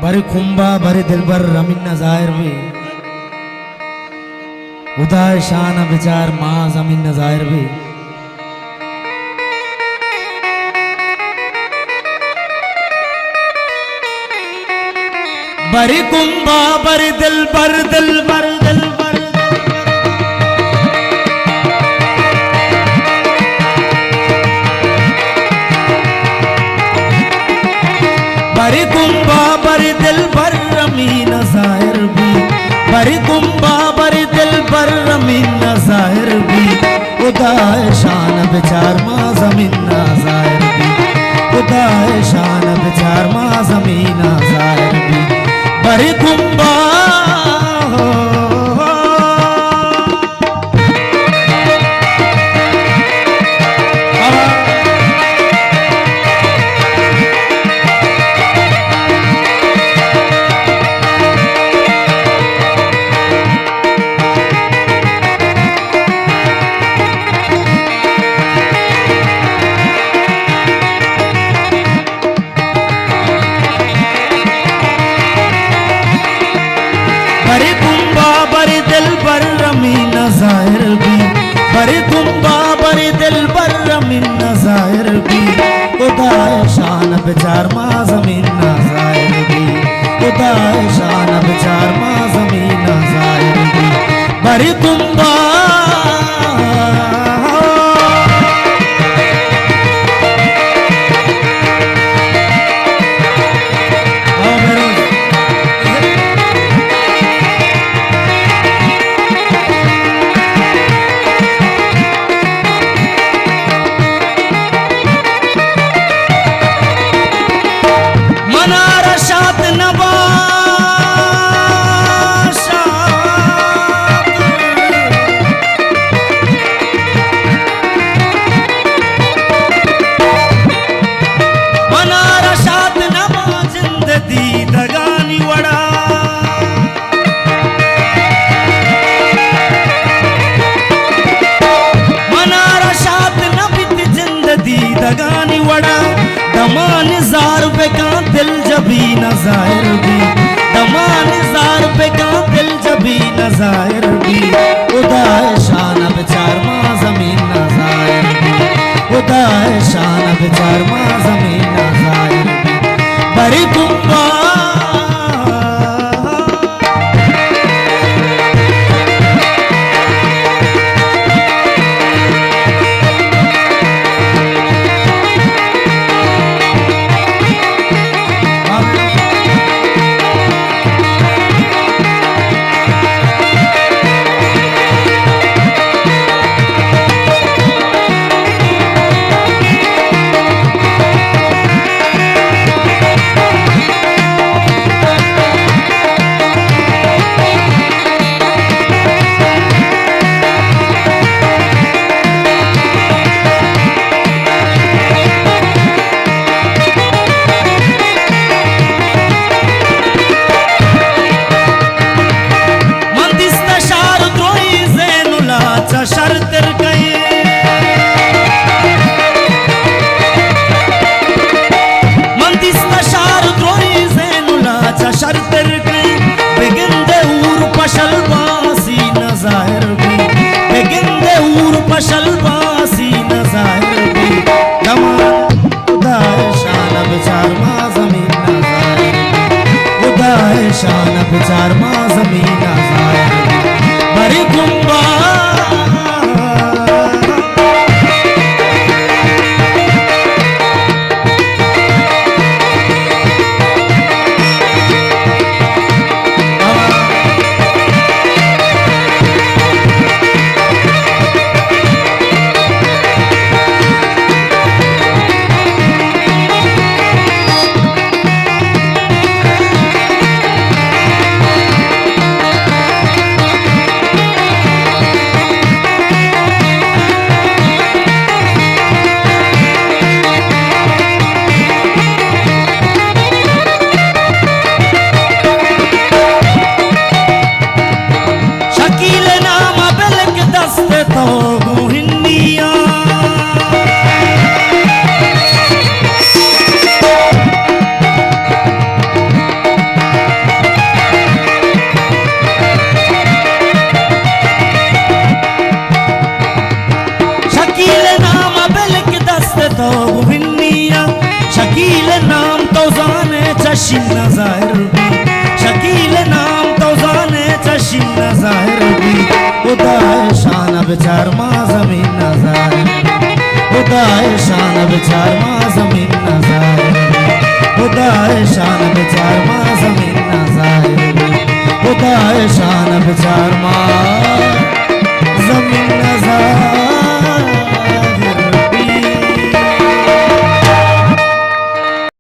भर खुम्बा भर दिल भर रमीन नजायर भी उदाय शान विचार माँ जमीन नजायर भी भरी कुंभा भरी दिल भर दिल भर दिल भर भरी कुंभा भरी दिल भर रमीन जाहिर भी भरी कुंभा भरी दिल भर रमीन जाहिर भी उदाय शान विचार माँ जमीन जाहिर भी उदाय शान विचार माँ जमीन जाहिर भी भरी कुंभा जाहिर भी भरी कुंभा भरी दिल भर रमीन जाहिर भी उदाय शान विचार माँ जमीन जाहिर भी उदाय शान विचार माँ जमीन जाहिर भी भरी कुंभा दगानी वड़ा दमान जार पे का दिल जबी न जाहिर भी दमान जार पे का दिल जबी न जाहिर भी उदाय शान विचार माँ जमीन न जाहिर भी उदाय शान विचार माँ जमीन न जाहिर भी भरी कुंभा शर्तर गए मंदिस्ता शार द्रोही ज़ैनुल्लाह शर्तर गए बेगिंदे ऊर पशल बासी न जाहिर भी बेगिंदे ऊर पशल बासी न जाहिर भी दमान उदाय शान विचार माँ जमीन न जाहिर भी उदाय शान विचार माँ जमीन न जाहिर भी भरी कुंभा तो बुविनिया शकील नाम तो जाने चशिन जाहिर भी शकील नाम तो जाने चशिन जाहिर भी खुदाए शान बेचार माँ जमीन नजाहिर खुदाए शान बेचार माँ जमीन नजाहिर खुदाए शान बेचार माँ जमीन नजाहिर खुदाए शान बेचार माँ